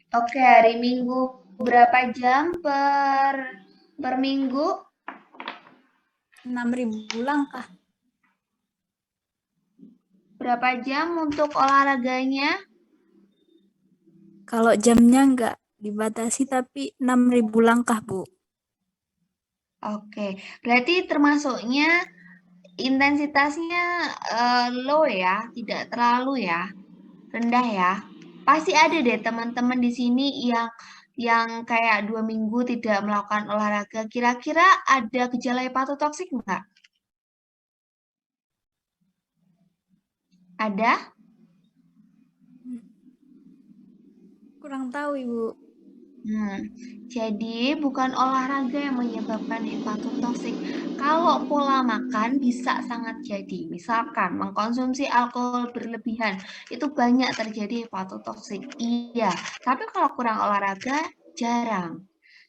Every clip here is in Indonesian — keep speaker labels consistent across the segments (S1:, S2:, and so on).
S1: Oke, hari Minggu berapa jam per minggu?
S2: 6.000 langkah.
S1: Berapa jam untuk olahraganya?
S2: Kalau jamnya nggak dibatasi tapi 6.000 langkah, Bu.
S1: Oke, berarti termasuknya intensitasnya low ya, tidak terlalu ya, rendah ya. Pasti ada deh teman-teman di sini yang kayak 2 minggu tidak melakukan olahraga. Kira-kira ada gejala hepatotoksik nggak? Ada?
S2: Kurang tahu, Ibu.
S1: Hmm, jadi bukan olahraga yang menyebabkan hepatotoksik. Kalau pola makan bisa sangat jadi. Misalkan mengkonsumsi alkohol berlebihan, itu banyak terjadi hepatotoksik. Iya, tapi kalau kurang olahraga jarang.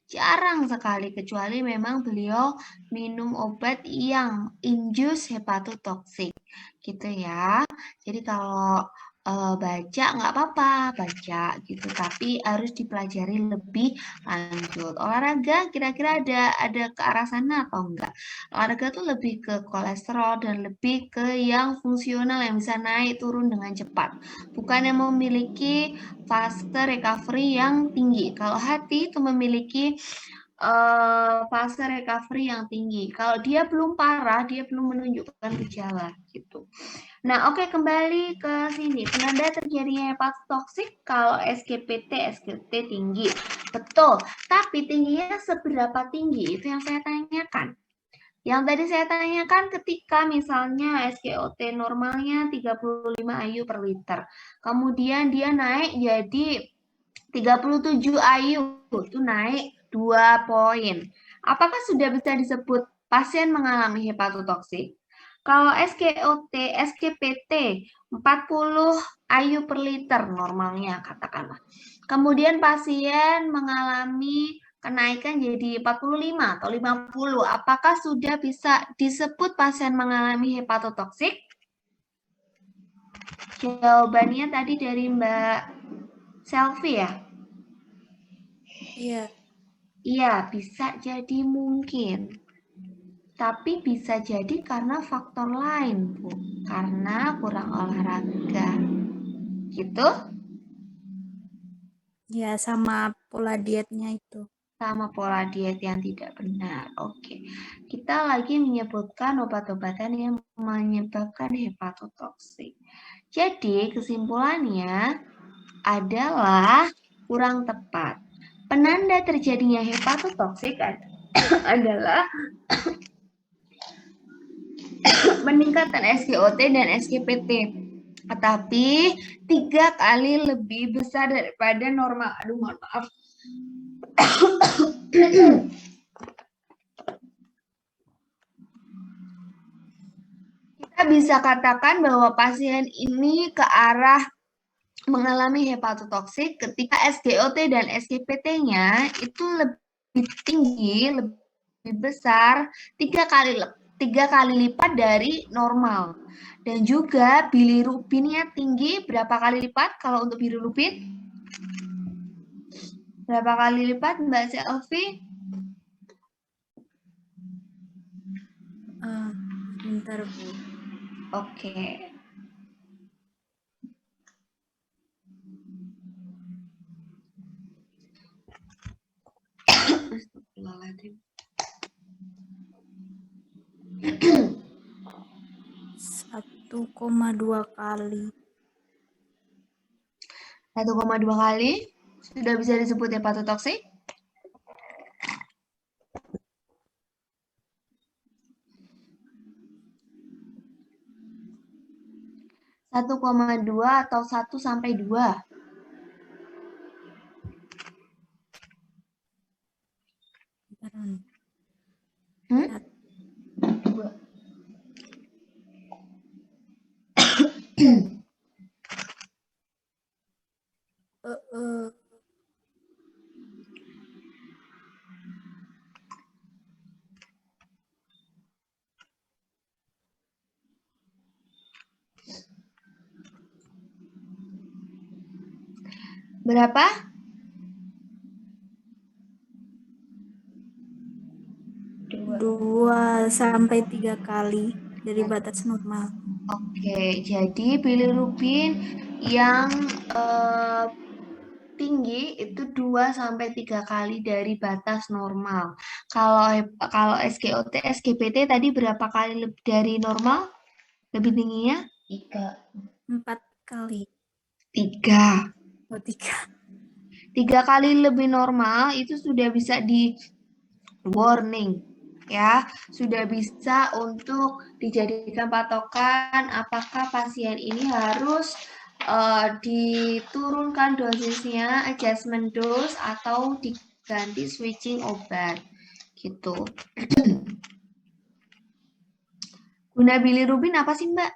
S1: Jarang sekali kecuali memang beliau minum obat yang induce hepatotoksik gitu ya. Jadi kalau baca nggak apa-apa baca gitu, tapi harus dipelajari lebih lanjut. Olahraga kira-kira ada ke arah sana atau enggak? Olahraga tuh lebih ke kolesterol dan lebih ke yang fungsional yang bisa naik turun dengan cepat. Bukan yang memiliki fase recovery yang tinggi. Kalau hati itu memiliki fase recovery yang tinggi. Kalau dia belum parah, dia belum menunjukkan gejala gitu. Nah, oke, kembali ke sini. Penanda terjadinya hepatotoksik kalau SGPT, SGT tinggi. Betul, tapi tingginya seberapa tinggi? Itu yang saya tanyakan. Yang tadi saya tanyakan ketika misalnya SGOT normalnya 35 IU per liter. Kemudian dia naik jadi 37 IU, itu naik 2 poin. Apakah sudah bisa disebut pasien mengalami hepatotoksik? Kalau SGOT, SGPT 40 IU per liter normalnya katakanlah. Kemudian pasien mengalami kenaikan jadi 45 atau 50. Apakah sudah bisa disebut pasien mengalami hepatotoksik? Jawabannya tadi dari Mbak Selfie ya?
S2: Iya.
S1: Iya, bisa jadi mungkin. Tapi bisa jadi karena faktor lain, Bu. Karena kurang olahraga. Gitu?
S2: Ya, sama pola dietnya itu.
S1: Sama pola diet yang tidak benar. Oke. Kita lagi menyebutkan obat-obatan yang menyebabkan hepatotoksik. Jadi, kesimpulannya adalah kurang tepat. Penanda terjadinya hepatotoksik adalah peningkatan SGOT dan SGPT, tetapi 3 kali lebih besar daripada normal. Aduh, mohon maaf. Kita bisa katakan bahwa pasien ini ke arah mengalami hepatotoksik ketika SGOT dan SGPT-nya itu lebih tinggi, lebih besar 3 kali lipat dari normal. Dan juga bilirubinnya tinggi berapa kali lipat kalau untuk bilirubin? Berapa kali lipat Mbak Selvi?
S2: Sebentar, Bu.
S1: Oke. Astagfirullahaladzim.
S2: 1,2 kali.
S1: 1,2 kali sudah bisa disebut hepatotoksik? 1,2 atau 1 sampai 2? Hmm? 2. Berapa?
S2: sampai 3 kali dari batas normal.
S1: Oke, jadi bilirubin yang tinggi itu 2 sampai 3 kali dari batas normal. Kalau SGOT, SGPT tadi berapa kali lebih dari normal? Lebih tingginya?
S2: 4 kali.
S1: 3.
S2: Oh, 3.
S1: 3 kali lebih normal itu sudah bisa di warning ya, sudah bisa untuk dijadikan patokan apakah pasien ini harus diturunkan dosisnya, adjustment dose atau diganti switching obat gitu. Guna bilirubin apa sih, Mbak?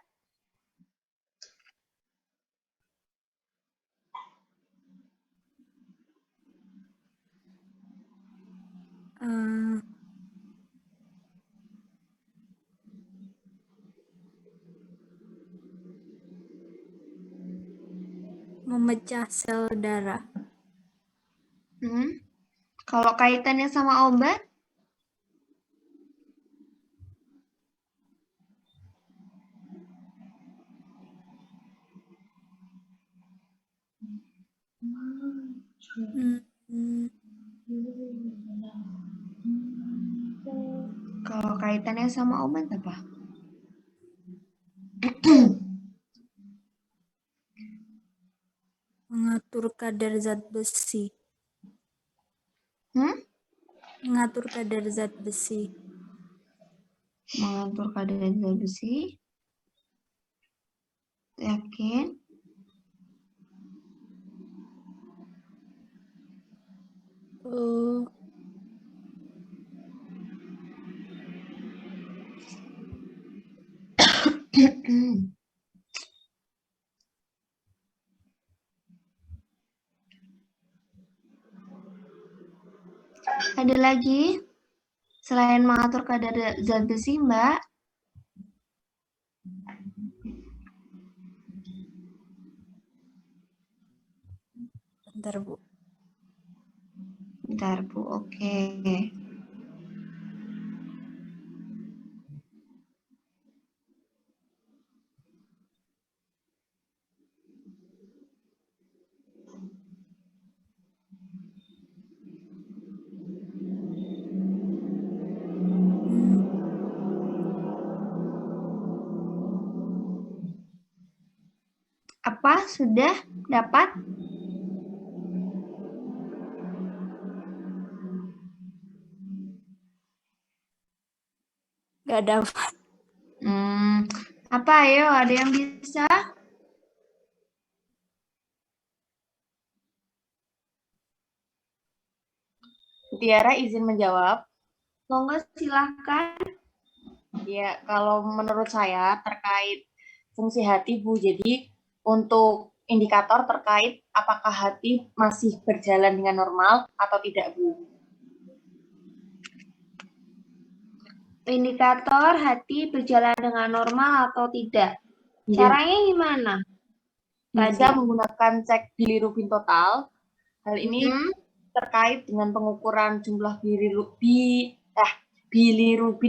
S2: Memecah sel darah.
S1: Kalau kaitannya sama obat? Kalau kaitannya sama obat apa?
S2: Mengatur kadar zat besi. Mengatur kadar zat besi.
S1: Mengatur kadar zat besi. Yakin? Ada lagi selain mengatur kadar zat besi, Mbak?
S2: Bentar, Bu.
S1: Bentar, Bu. Oke. Apa sudah dapat?
S2: Gak dapat.
S1: Apa ayo? Ada yang bisa?
S3: Tiara izin menjawab.
S1: Monggo silahkan.
S3: Ya, kalau menurut saya terkait fungsi hati, Bu, jadi untuk indikator terkait apakah hati masih berjalan dengan normal atau tidak, Bu.
S1: Indikator hati berjalan dengan normal atau tidak. Caranya gimana?
S3: Bisa menggunakan cek bilirubin total. Hal ini terkait dengan pengukuran jumlah bilirubin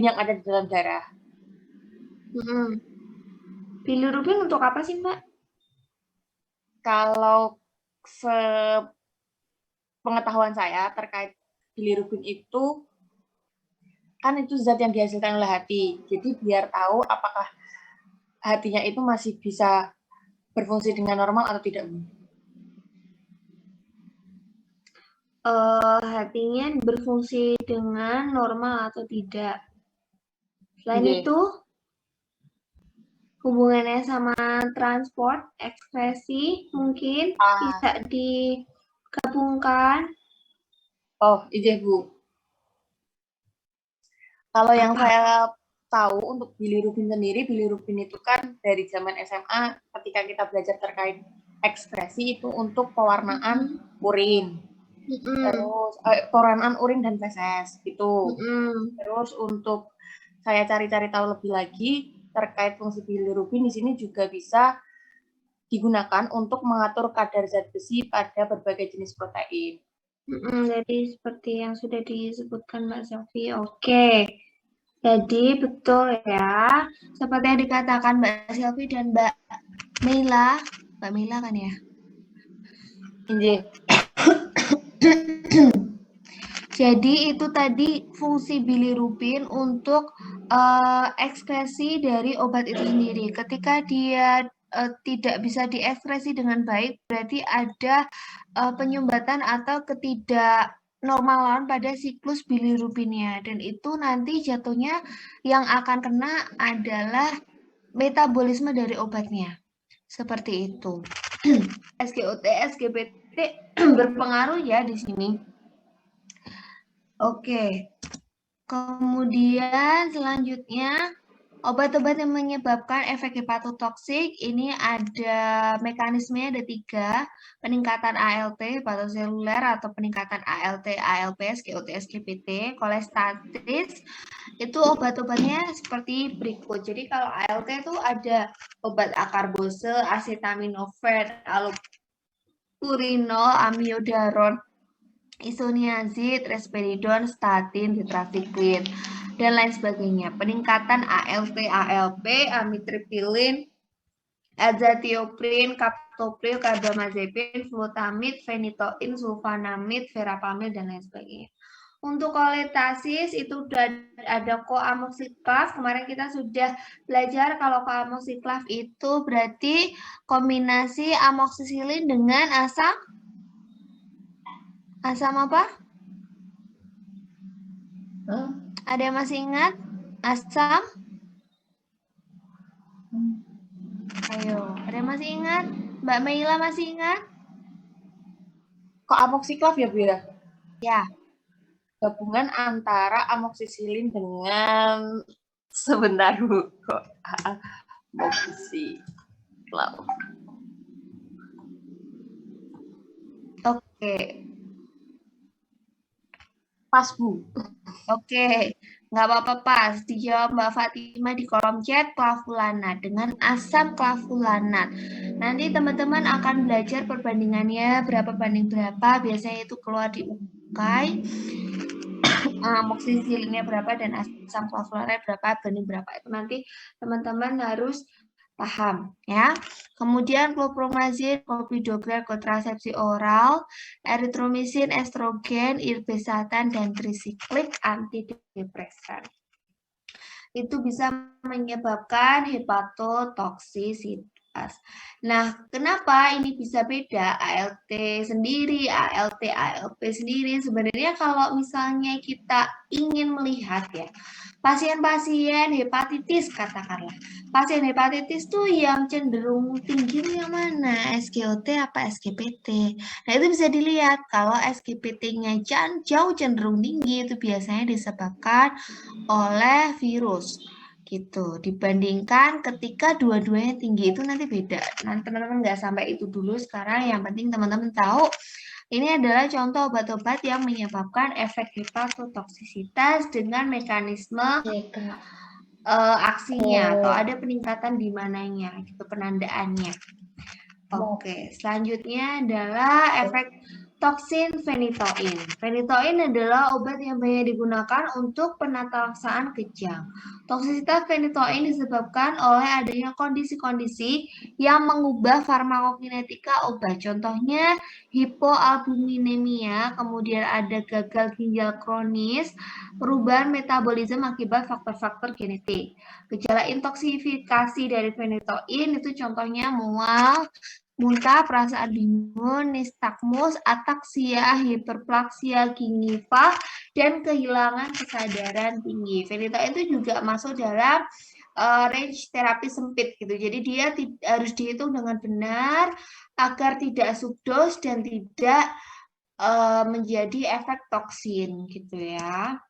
S3: yang ada di dalam darah.
S1: Bilirubin untuk apa sih, Mbak?
S3: Kalau pengetahuan saya terkait bilirubin itu, kan itu zat yang dihasilkan oleh hati. Jadi biar tahu apakah hatinya itu masih bisa berfungsi dengan normal atau tidak.
S1: Hatinya berfungsi dengan normal atau tidak. Selain itu, hubungannya sama transport, ekspresi mungkin bisa digabungkan.
S3: Oh, iya, Bu. Kalau yang saya tahu untuk bilirubin sendiri, bilirubin itu kan dari zaman SMA ketika kita belajar terkait ekspresi itu untuk pewarnaan urin. Terus pewarnaan urin dan feses itu. Terus untuk saya cari-cari tahu lebih lagi terkait fungsi bilirubin di sini juga bisa digunakan untuk mengatur kadar zat besi pada berbagai jenis protein.
S1: Jadi seperti yang sudah disebutkan Mbak Sofi. Oke. Jadi betul ya, seperti yang dikatakan Mbak Selvi dan Mbak Mila kan ya?
S3: Injih.
S1: Jadi itu tadi fungsi bilirubin untuk ekskresi dari obat itu sendiri. Ketika dia tidak bisa diekskresi dengan baik, berarti ada penyumbatan atau ketidaknormalan pada siklus bilirubinnya. Dan itu nanti jatuhnya yang akan kena adalah metabolisme dari obatnya. Seperti itu. SGOT, SGPT berpengaruh ya di sini. Oke. Kemudian selanjutnya obat-obat yang menyebabkan efek hepatotoksik ini ada mekanismenya ada 3, peningkatan ALT hepatoseluler atau peningkatan ALT, ALP, SGOT, SGPT, kolestatis. Itu obat-obatnya seperti berikut. Jadi kalau ALT itu ada obat akarbose, acetaminophen, allopurinol, amiodaron, isoniazid, risperidon, statin, tetracycline, dan lain sebagainya. Peningkatan ALT, ALP, amitriptyline, azathioprin, captopril, carbamazepine, flutamid, phenytoin, sulfanamid, verapamil, dan lain sebagainya. Untuk kolestasis itu ada koamoksiklaf. Kemarin kita sudah belajar kalau koamoksiklaf itu berarti kombinasi amoksisilin dengan asam apa? Ada yang masih ingat? Asam? Ayo, ada yang masih ingat? Mbak Meila masih ingat?
S3: Kok amoksiklaf ya, Bu ya?
S1: Ya.
S3: Gabungan antara amoksisilin dengan sebentar, Bu. Kok amoksiklaf.
S1: Oke.
S3: Pas, Bu.
S1: Oke. Nggak apa-apa pas. Dijawab Mbak Fatima di kolom chat klavulanat dengan asam klavulanat. Nanti teman-teman akan belajar perbandingannya berapa banding berapa. Biasanya itu keluar di UKAI. Amoksisilinnya berapa dan asam klavulanat berapa banding berapa. Itu nanti teman-teman harus paham ya. Kemudian clopromazin, clopidogrel, kontrasepsi oral, eritromisin, estrogen, irbesatan, dan trisiklik antidepresan. Itu bisa menyebabkan hepatotoksisitas. Nah, kenapa ini bisa beda? ALT sendiri, ALT, ALP sendiri. Sebenarnya kalau misalnya kita ingin melihat ya, pasien-pasien hepatitis katakanlah. Pasien hepatitis tuh yang cenderung tinggi yang mana? SGOT apa SGPT? Nah, itu bisa dilihat kalau SGPT-nya jauh cenderung tinggi itu biasanya disebabkan oleh virus gitu. Dibandingkan ketika dua-duanya tinggi itu nanti beda. Nanti teman-teman nggak sampai itu dulu sekarang. Yang penting teman-teman tahu ini adalah contoh obat-obat yang menyebabkan efek hepatotoksisitas dengan mekanisme aksinya atau ada peningkatan di mananya gitu penandaannya. Oke, selanjutnya adalah efek toksin phenytoin. Phenytoin adalah obat yang banyak digunakan untuk penata laksaan kejang. Toksisitas phenytoin disebabkan oleh adanya kondisi-kondisi yang mengubah farmakokinetika obat. Contohnya hipoalbuminemia, kemudian ada gagal ginjal kronis, perubahan metabolisme akibat faktor-faktor genetik. Gejala intoksifikasi dari phenytoin itu contohnya mual, muntah, perasaan bingung, nistagmus, ataksia, hiperplaksia, gingiva, dan kehilangan kesadaran tinggi. Phenytoin itu juga masuk dalam range terapi sempit gitu. Jadi dia harus dihitung dengan benar agar tidak subdos dan tidak menjadi efek toksin gitu ya.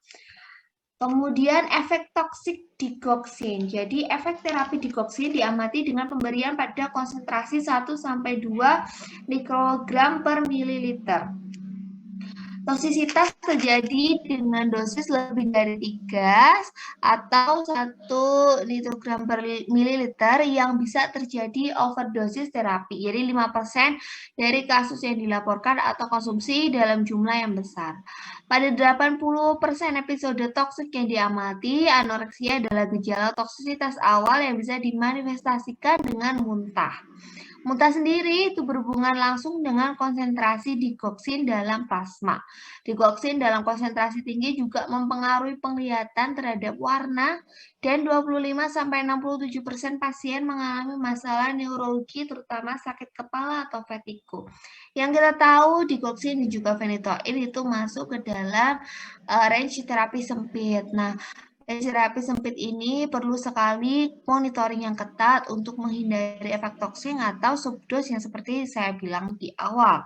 S1: Kemudian efek toksik digoksin. Jadi efek terapi digoksin diamati dengan pemberian pada konsentrasi 1-2 mikrogram per mililiter. Toksisitas terjadi dengan dosis lebih dari 3 atau 1 mikrogram per mililiter yang bisa terjadi overdosis terapi. Jadi 5% dari kasus yang dilaporkan atau konsumsi dalam jumlah yang besar. Pada 80% episode toksik yang diamati, anoreksia adalah gejala toksisitas awal yang bisa dimanifestasikan dengan muntah. Muntah sendiri itu berhubungan langsung dengan konsentrasi digoksin dalam plasma. Digoksin dalam konsentrasi tinggi juga mempengaruhi penglihatan terhadap warna dan 25-67% pasien mengalami masalah neurologi terutama sakit kepala atau vertigo. Yang kita tahu digoksin dan juga phenytoin itu masuk ke dalam range terapi sempit. Nah, terapi sempit ini perlu sekali monitoring yang ketat untuk menghindari efek toksik atau subdose yang seperti saya bilang di awal.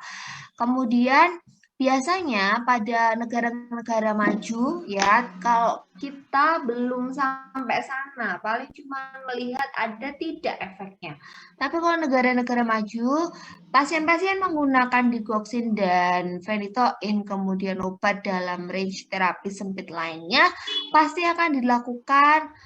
S1: Kemudian biasanya pada negara-negara maju ya, kalau kita belum sampai sana, paling cuma melihat ada tidak efeknya. Tapi kalau negara-negara maju, pasien-pasien menggunakan digoksin dan phenytoin, kemudian obat dalam range terapi sempit lainnya, pasti akan dilakukan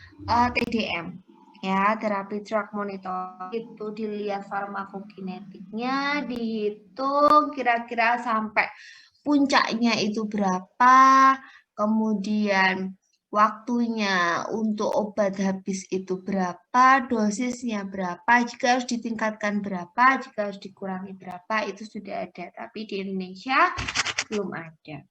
S1: TDM. Ya, terapi drug monitor itu dilihat farmakokinetiknya, dihitung kira-kira sampai puncaknya itu berapa, kemudian waktunya untuk obat habis itu berapa, dosisnya berapa, jika harus ditingkatkan berapa, jika harus dikurangi berapa, itu sudah ada. Tapi di Indonesia belum ada.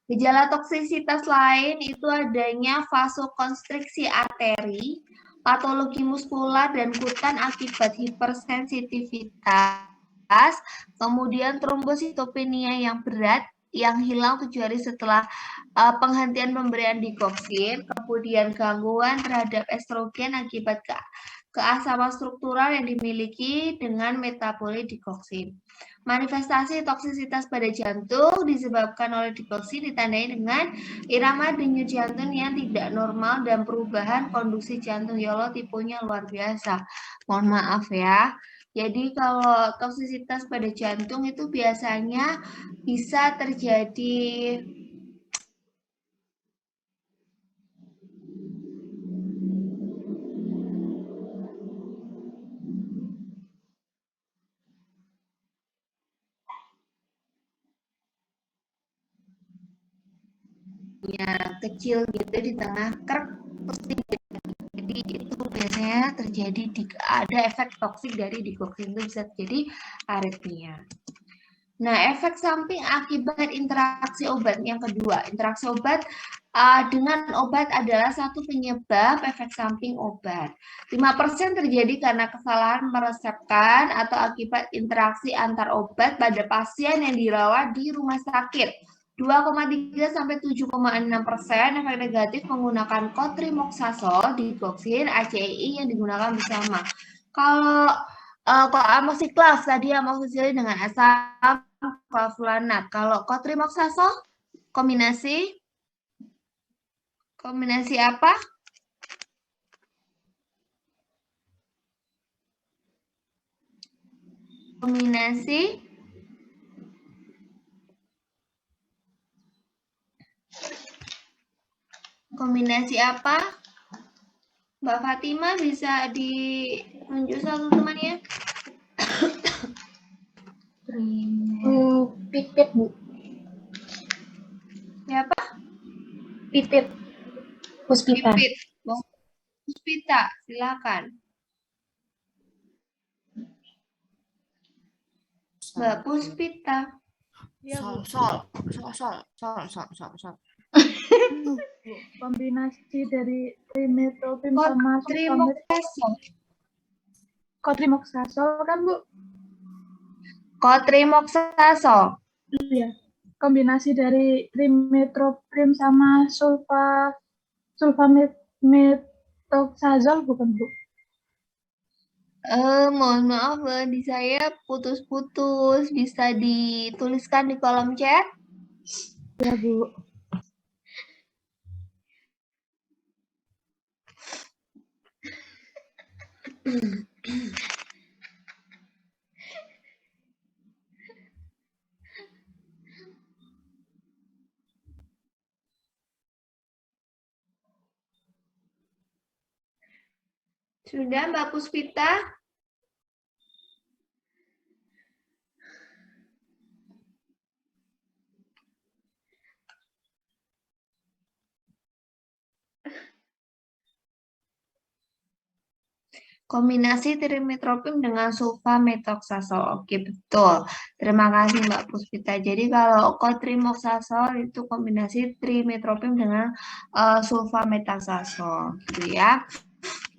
S1: Gejala toksisitas lain itu adanya vasokonstriksi arteri, patologi muskular dan kutan akibat hipersensitivitas, kemudian trombositopenia yang berat yang hilang 7 hari setelah penghentian pemberian digoksin, kemudian gangguan terhadap estrogen akibat keasaman struktural yang dimiliki dengan metabolit digoksin. Manifestasi toksisitas pada jantung disebabkan oleh digoksin ditandai dengan irama denyut jantung yang tidak normal dan perubahan konduksi jantung. Ya Allah, tipenya luar biasa. Mohon maaf ya. Jadi kalau toksisitas pada jantung itu biasanya bisa terjadi kecil gitu di tengah krek terus tinggi. Jadi itu biasanya terjadi ada efek toksik dari digoksin, itu bisa terjadi aritmia. Nah, efek samping akibat interaksi obat yang kedua, interaksi obat dengan obat adalah satu penyebab efek samping obat. 5% terjadi karena kesalahan meresepkan atau akibat interaksi antar obat pada pasien yang dirawat di rumah sakit. 2,3 sampai 7,6% efek negatif menggunakan cotrimoxazole, digoksin, ACEI yang digunakan bersama. Kalau amoxiclav tadi amoxicillin dengan asam clavulanat. Kalau cotrimoxazole kombinasi apa? Kombinasi apa? Mbak Fatima bisa ditunjuk satu temannya?
S3: Pipit, Bu.
S1: Siapa?
S3: Pipit. Puspita.
S1: Pipit. Puspita, silakan. Mbak Puspita.
S2: Ya, Bu.
S3: Sol.
S2: Kombinasi dari trimethoprim sama cotrimoxazole kan, Bu?
S1: Cotrimoxazole.
S2: Iya. Kombinasi dari trimethoprim sama sulfamethoxazole bukan, Bu?
S1: Mohon maaf, di saya putus-putus. Bisa dituliskan di kolom chat?
S2: Ya, Bu.
S1: Sudah, Mbak Puspita? Kombinasi trimmetoprim dengan sulfamethoxazole. Oke, betul. Terima kasih Mbak Puspita. Jadi kalau cotrimoxazole itu kombinasi trimmetoprim dengan sulfamethoxazole, gitu ya.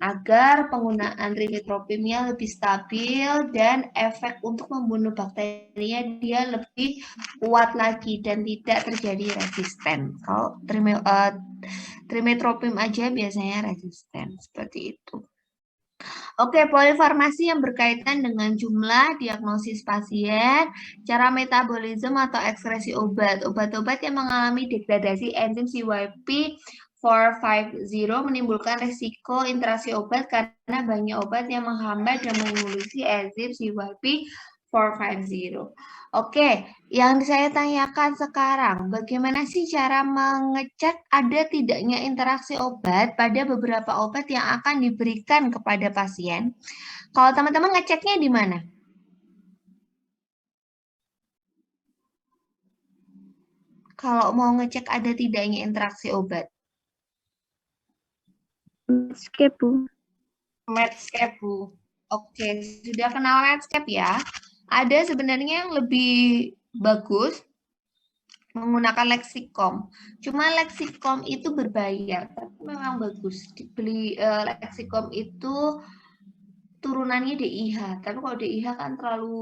S1: Agar penggunaan trimmetoprimnya lebih stabil dan efek untuk membunuh bakterinya dia lebih kuat lagi dan tidak terjadi resisten. Kalau trimmetoprim aja biasanya resisten, seperti itu. Oke, polifarmasi yang berkaitan dengan jumlah diagnosis pasien, cara metabolisme atau ekskresi obat. Obat-obat yang mengalami degradasi enzim CYP450 menimbulkan risiko interaksi obat karena banyak obat yang menghambat dan mengulusi enzim CYP450. Oke, yang saya tanyakan sekarang, bagaimana sih cara mengecek ada tidaknya interaksi obat pada beberapa obat yang akan diberikan kepada pasien? Kalau teman-teman ngeceknya di mana? Kalau mau ngecek ada tidaknya interaksi obat?
S2: Medscape, Bu.
S3: Medscape, Bu.
S1: Oke, sudah kenal Medscape ya? Ada sebenarnya yang lebih bagus menggunakan Lexicom. Cuma Lexicom itu berbayar, tapi memang bagus. Dibeli Lexicom itu turunannya DIH, tapi kalau DIH kan terlalu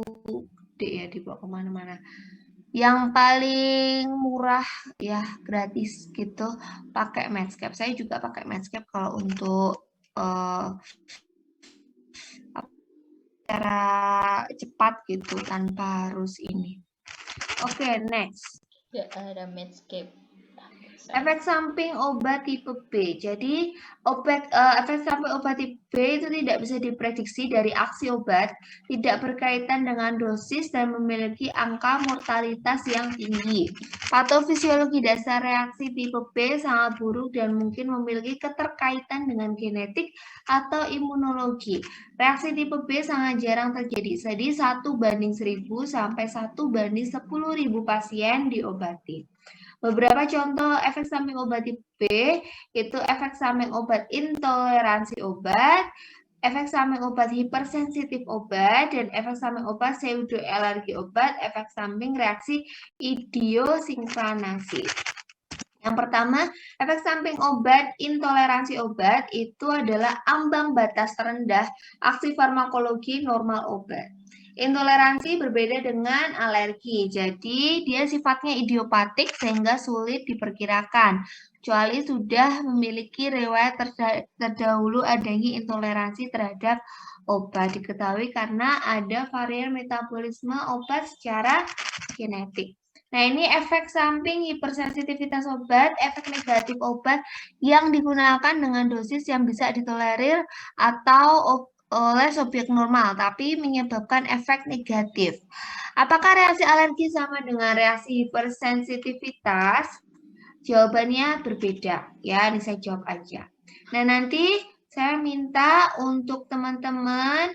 S1: gede ya, dibawa kemana-mana. Yang paling murah ya gratis gitu pakai Medscape. Saya juga pakai Medscape kalau untuk cara cepat gitu tanpa harus ini. Oke, next.
S4: Ya, ada Medscape.
S1: Efek samping obat tipe B. Jadi efek samping obat tipe B itu tidak bisa diprediksi dari aksi obat, tidak berkaitan dengan dosis dan memiliki angka mortalitas yang tinggi. Patofisiologi dasar reaksi tipe B sangat buruk dan mungkin memiliki keterkaitan dengan genetik atau imunologi. Reaksi tipe B sangat jarang terjadi, jadi 1:1000 sampai 1:10.000 pasien diobati. Beberapa contoh efek samping obat tipe B itu efek samping obat intoleransi obat, efek samping obat hipersensitif obat, dan efek samping obat pseudoalergi obat, efek samping reaksi idiosinkranasi. Yang pertama, efek samping obat intoleransi obat itu adalah ambang batas terendah aksi farmakologi normal obat. Intoleransi berbeda dengan alergi, jadi dia sifatnya idiopatik sehingga sulit diperkirakan, kecuali sudah memiliki riwayat terdahulu adanya intoleransi terhadap obat. Diketahui karena ada varian metabolisme obat secara genetik. Nah, ini efek samping hipersensitivitas obat, efek negatif obat yang digunakan dengan dosis yang bisa ditolerir atau oleh subjek normal, tapi menyebabkan efek negatif. Apakah reaksi alergi sama dengan reaksi hipersensitivitas? Jawabannya berbeda. Ya, ini saya jawab aja. Nah, nanti saya minta untuk teman-teman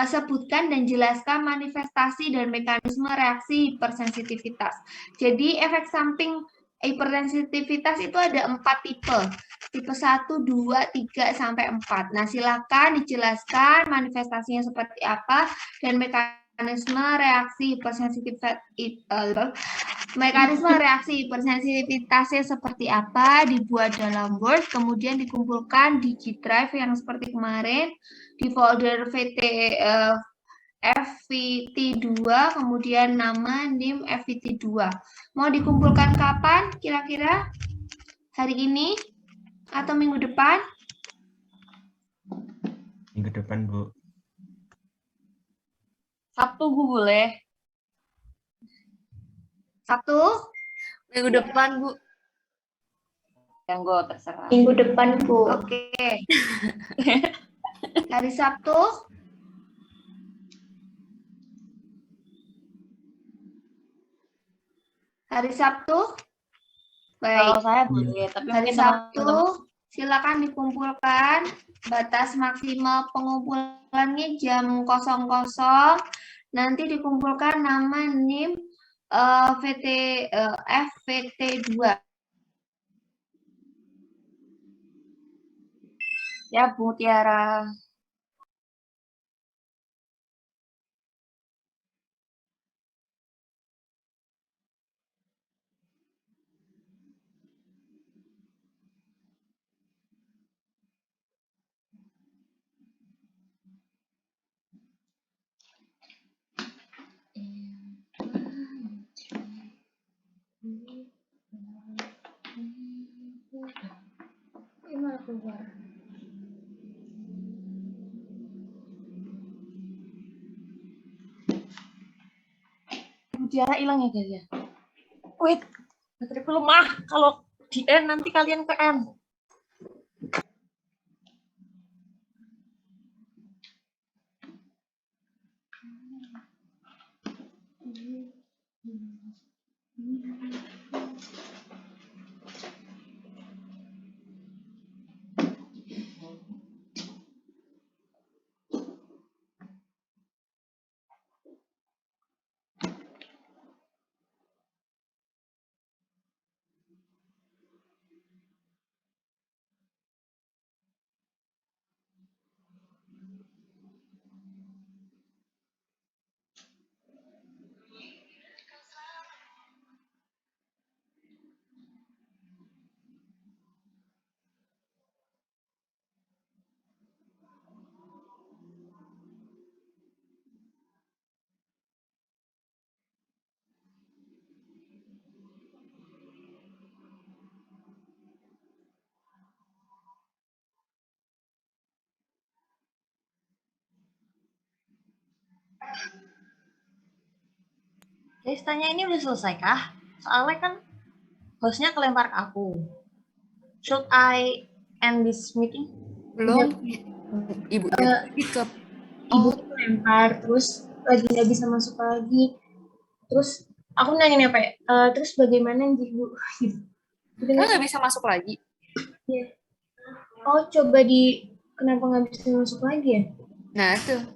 S1: sebutkan dan jelaskan manifestasi dan mekanisme reaksi hipersensitivitas. Jadi, efek samping hipersensitivitas itu ada 4 tipe. Tipe 1, 2, 3, sampai 4. Nah, silakan dijelaskan manifestasinya seperti apa dan mekanisme reaksi hipersensitivitasnya seperti apa, dibuat dalam Word, kemudian dikumpulkan di G Drive yang seperti kemarin, di folder FVT2, kemudian nama NIM FVT2. Mau dikumpulkan kapan kira-kira? Hari ini atau minggu depan?
S5: Minggu depan, Bu.
S3: Sabtu, Bu, boleh?
S1: Sabtu?
S3: Minggu depan, Bu. Yang gue terserah.
S1: Minggu depan, Bu. Oke. Hari Sabtu? Hari Sabtu? Baik.
S3: Kalau saya boleh, tapi
S1: Hari
S3: mungkin
S1: Sabtu,
S3: teman-teman
S1: Silakan dikumpulkan. Batas maksimal pengumpulannya jam 00. Nanti dikumpulkan nama NIM FVT2.
S3: Ya, Bu Tiara.
S4: Gimana keluar?
S3: Bu Tiara hilang ya guys ya. Wait, bateraiku lemah. Kalau di N nanti kalian ke M. Guys, tanya ini udah selesai kah? Soalnya kan hostnya kelempar ke aku. Should I end this meeting?
S5: Belum. Ibu ke
S3: Ibu kelempar, terus lagi nggak bisa masuk lagi. Terus aku nanya apa ya? Terus bagaimana Ibu?
S5: Kan nggak bisa masuk lagi.
S3: Ya. Oh, coba kenapa nggak bisa masuk lagi ya?
S5: Nah, tuh.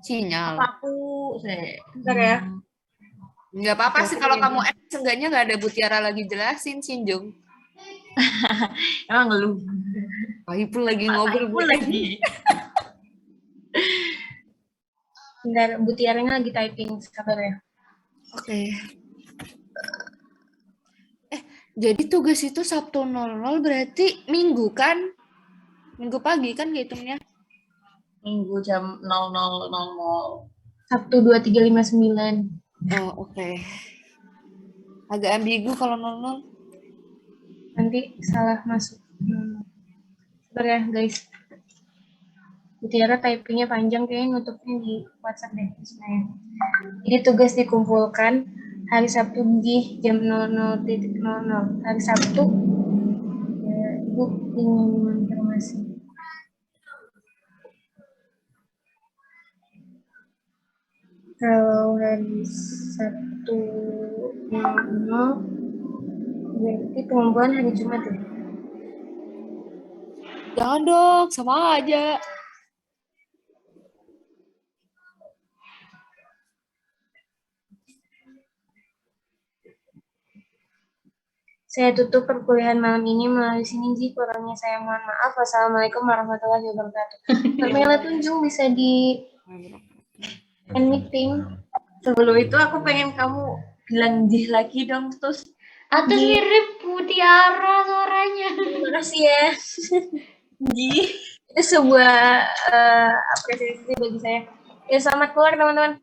S5: Sinyal.
S3: Aku, bentar ya.
S5: Nggak apa-apa sih kalau kamu seenggaknya nggak ada Bu Tiara lagi jelasin, Sinjung.
S3: Emang lu?
S5: Pak Ipul lagi ngobrol.
S3: Ipul lagi. Bentar, Bu Tiaranya lagi typing, sabar ya.
S5: Oke. Jadi tugas itu Sabtu 00 berarti Minggu kan? Minggu pagi kan hitungnya?
S3: Minggu jam 00.00. Sabtu 2359.
S5: Oh, oke. Agak ambigu kalau 00.
S3: Nanti salah masuk. Sabar ya, guys. Bu Tiara typingnya panjang, kayaknya nutupnya di WhatsApp deh sebenarnya. Jadi tugas dikumpulkan hari Sabtu di jam 00.00. Hari Sabtu, ya, Ibu ingin informasi. Kalau hari Sabtu 00, berarti pengumpulan hari Jumat ya?
S5: Jangan dong, sama aja.
S3: Saya tutup perkuliahan malam ini melalui sini, Ji. Kurangnya saya mohon maaf. Wassalamualaikum warahmatullahi wabarakatuh. Pamela Tunjung bisa di end meeting. Sebelum itu aku pengen kamu bilang Ji lagi dong, terus
S4: Atus mirip Bu Tiara suaranya.
S3: terima kasih ya. Ji, itu sebuah apresiasi bagi saya. Ya, selamat keluar teman-teman.